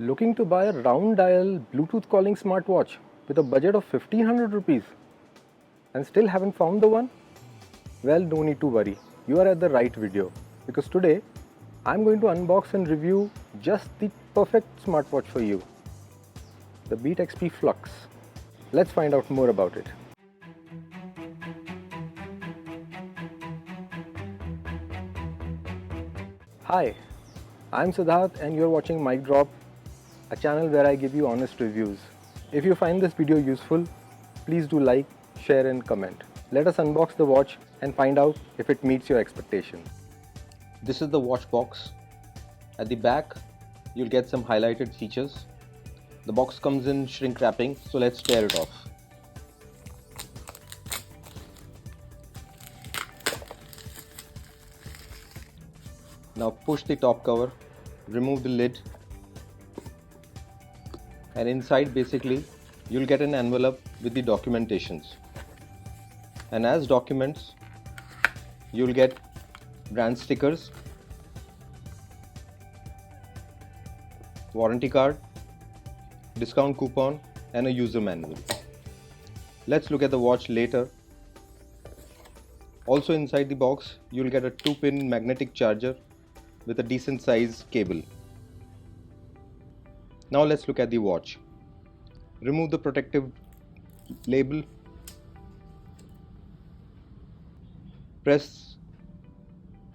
Looking to buy a round dial Bluetooth calling smartwatch with a budget of 1500 rupees and still haven't found the one? Well, no need to worry. You are at the right video because today I'm going to unbox and review just the perfect smartwatch for you, the Beat XP Flux. Let's find out more about it. Hi, I'm Siddharth and you're watching Mic Drop, a channel where I give you honest reviews. If you find this video useful, please do like, share and comment. Let us unbox the watch and find out if it meets your expectation. This is the watch box. At the back, you'll get some highlighted features. The box comes in shrink wrapping, so let's tear it off. Now push the top cover, remove the lid, and inside basically you'll get an envelope with the documentations. And as documents, you'll get brand stickers, warranty card, discount coupon and a user manual. Let's look at the watch later. Also inside the box, you'll get a 2-pin magnetic charger with a decent size cable. Now let's look at the watch. Remove the protective label. Press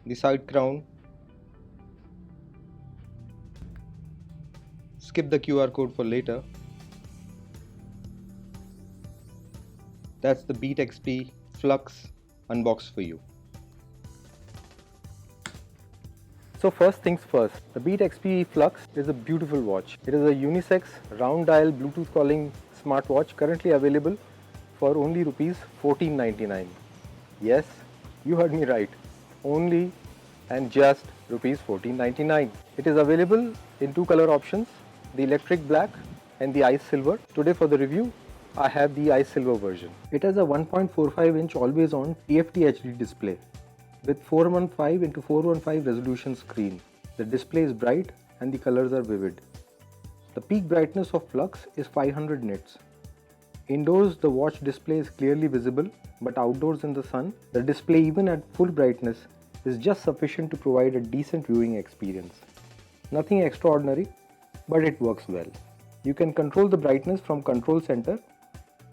the side crown. Skip the QR code for later. That's the Beat XP Flux unboxed for you. So first things first, the Beat XP Flux is a beautiful watch. It is a unisex round dial Bluetooth calling smartwatch currently available for only rupees 1499. Yes, you heard me right. Only and just rupees 1499. It is available in two color options, the electric black and the ice silver. Today for the review, I have the ice silver version. It has a 1.45-inch always-on TFT HD display with 415x415 resolution screen. The display is bright and the colors are vivid. The peak brightness of Flux is 500 nits. Indoors, the watch display is clearly visible, but outdoors in the sun, the display even at full brightness is just sufficient to provide a decent viewing experience. Nothing extraordinary, but it works well. You can control the brightness from Control Center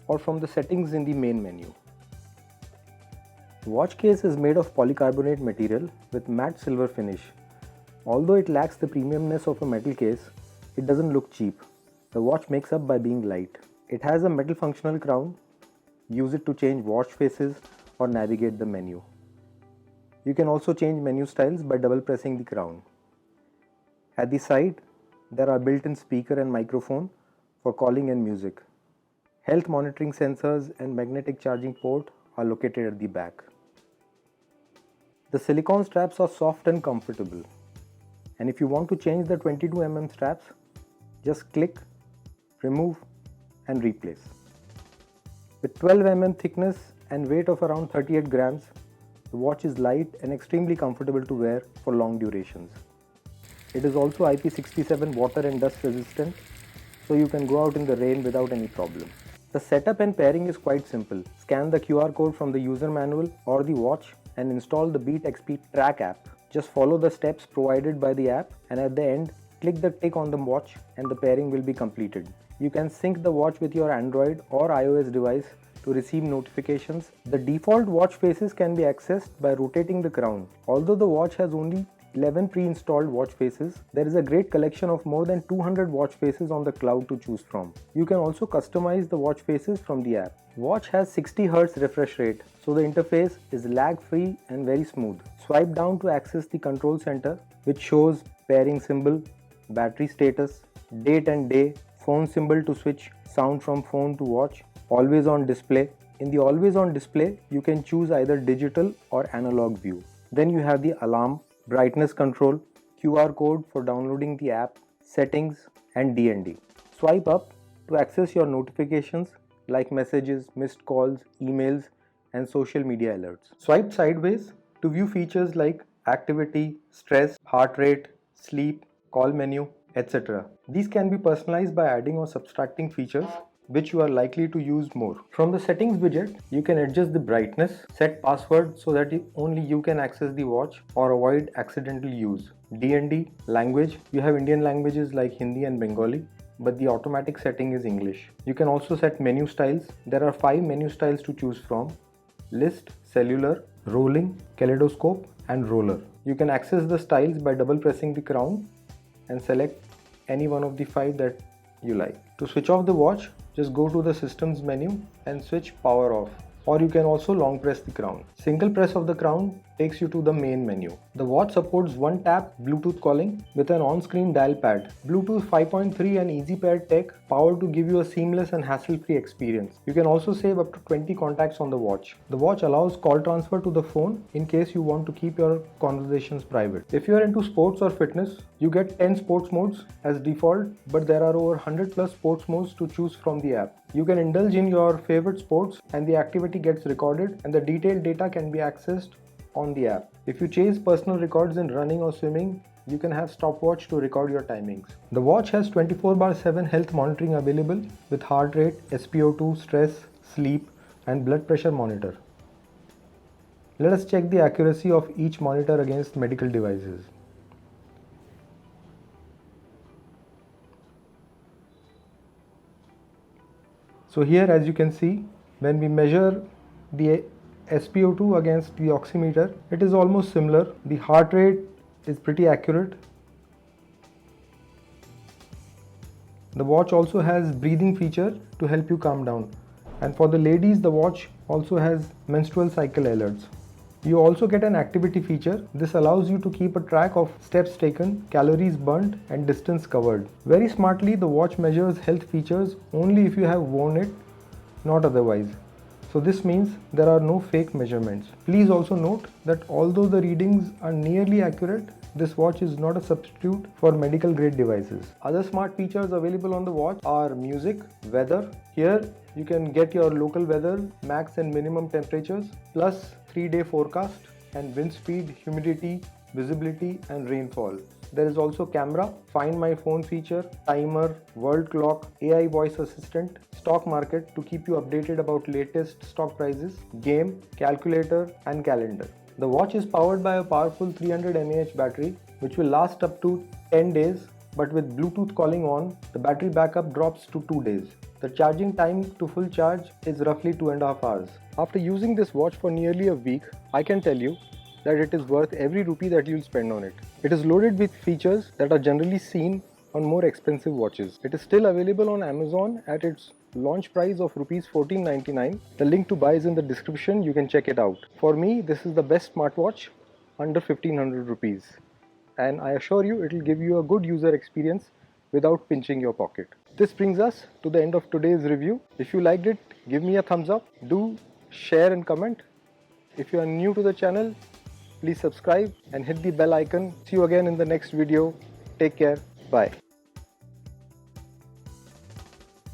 or from the settings in the main menu. The watch case is made of polycarbonate material with matte silver finish. Although it lacks the premiumness of a metal case, it doesn't look cheap. The watch makes up by being light. It has a metal functional crown. Use it to change watch faces or navigate the menu. You can also change menu styles by double pressing the crown. At the side, there are built-in speaker and microphone for calling and music. Health monitoring sensors and magnetic charging port are located at the back. The silicone straps are soft and comfortable. And if you want to change the 22mm straps, just click, remove and replace. With 12mm thickness and weight of around 38 grams, the watch is light and extremely comfortable to wear for long durations. It is also IP67 water and dust resistant, so you can go out in the rain without any problem. The setup and pairing is quite simple. Scan the QR code from the user manual or the watch and install the Beat XP Track app. Just follow the steps provided by the app and at the end, click the tick on the watch and the pairing will be completed. You can sync the watch with your Android or iOS device to receive notifications. The default watch faces can be accessed by rotating the crown. Although the watch has only 11 pre-installed watch faces, there is a great collection of more than 200 watch faces on the cloud to choose from. You can also customize the watch faces from the app. Watch has 60 Hz refresh rate, so the interface is lag-free and very smooth. Swipe down to access the control center, which shows pairing symbol, battery status, date and day, phone symbol to switch sound from phone to watch, always on display. In the always on display, you can choose either digital or analog view. Then you have the alarm, brightness control, QR code for downloading the app, settings and DND. Swipe up to access your notifications like messages, missed calls, emails and social media alerts. Swipe sideways to view features like activity, stress, heart rate, sleep, call menu. etc. These can be personalized by adding or subtracting features which you are likely to use more. From the settings widget, you can adjust the brightness, set password so that only you can access the watch or avoid accidental use. DND, language, you have Indian languages like Hindi and Bengali, but the automatic setting is English. You can also set menu styles. There are 5 menu styles to choose from: list, cellular, rolling, kaleidoscope and roller. You can access the styles by double pressing the crown and select any one of the 5 that you like. To switch off the watch, just go to the systems menu and switch power off, or you can also long press the crown. Single press of the crown takes you to the main menu. The watch supports one tap Bluetooth calling with an on-screen dial pad, Bluetooth 5.3 and Easy Pair tech powered to give you a seamless and hassle-free experience. You can also save up to 20 contacts on the watch. The watch allows call transfer to the phone in case you want to keep your conversations private. If you are into sports or fitness, you get 10 sports modes as default, but there are over 100 plus sports modes to choose from the app. You can indulge in your favorite sports and the activity gets recorded and the detailed data can be accessed on the app. If you chase personal records in running or swimming, you can have stopwatch to record your timings. The watch has 24/7 health monitoring available with heart rate, SpO2, stress, sleep and blood pressure monitor. Let us check the accuracy of each monitor against medical devices. So here, as you can see, when we measure the SpO2 against the oximeter, it is almost similar. The heart rate is pretty accurate. The watch also has breathing feature to help you calm down. And for the ladies, the watch also has menstrual cycle alerts. You also get an activity feature. This allows you to keep a track of steps taken, calories burnt and distance covered. Very smartly, the watch measures health features only if you have worn it, not otherwise. So this means there are no fake measurements. Please also note that although the readings are nearly accurate, this watch is not a substitute for medical grade devices. Other smart features available on the watch are music, weather. Here you can get your local weather, max and minimum temperatures, plus 3-day forecast and wind speed, humidity, visibility and rainfall. There is also camera, find my phone feature, timer, world clock, AI voice assistant, stock market to keep you updated about latest stock prices, game, calculator and calendar. The watch is powered by a powerful 300 mAh battery which will last up to 10 days, but with Bluetooth calling on, the battery backup drops to 2 days. The charging time to full charge is roughly 2.5 hours. After using this watch for nearly a week, I can tell you that it is worth every rupee that you'll spend on it. It is loaded with features that are generally seen on more expensive watches. It is still available on Amazon at its launch price of rupees 1499. The link to buy is in the description, you can check it out. For me, this is the best smartwatch under 1500 rupees. And I assure you it will give you a good user experience without pinching your pocket. This brings us to the end of today's review. If you liked it, give me a thumbs up. Do share and comment. If you are new to the channel, please subscribe and hit the bell icon. See you again in the next video. Take care. Bye.